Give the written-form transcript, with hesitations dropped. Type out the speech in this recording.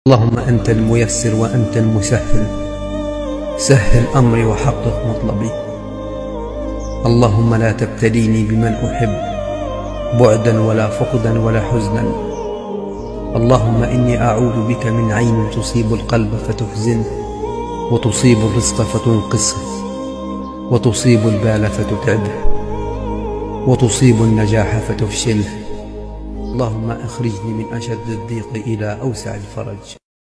اللهم أنت الميسر وأنت المسهل، سهل أمري وحقق مطلبي. اللهم لا تبتليني بمن أحب بعدا ولا فقدا ولا حزنا. اللهم إني أعوذ بك من عين تصيب القلب فتحزنه، وتصيب الرزق فتنقصه، وتصيب البال فتتعبه، وتصيب النجاح فتفشله. اللهم أخرجني من أشد الضيق إلى أوسع الفرج.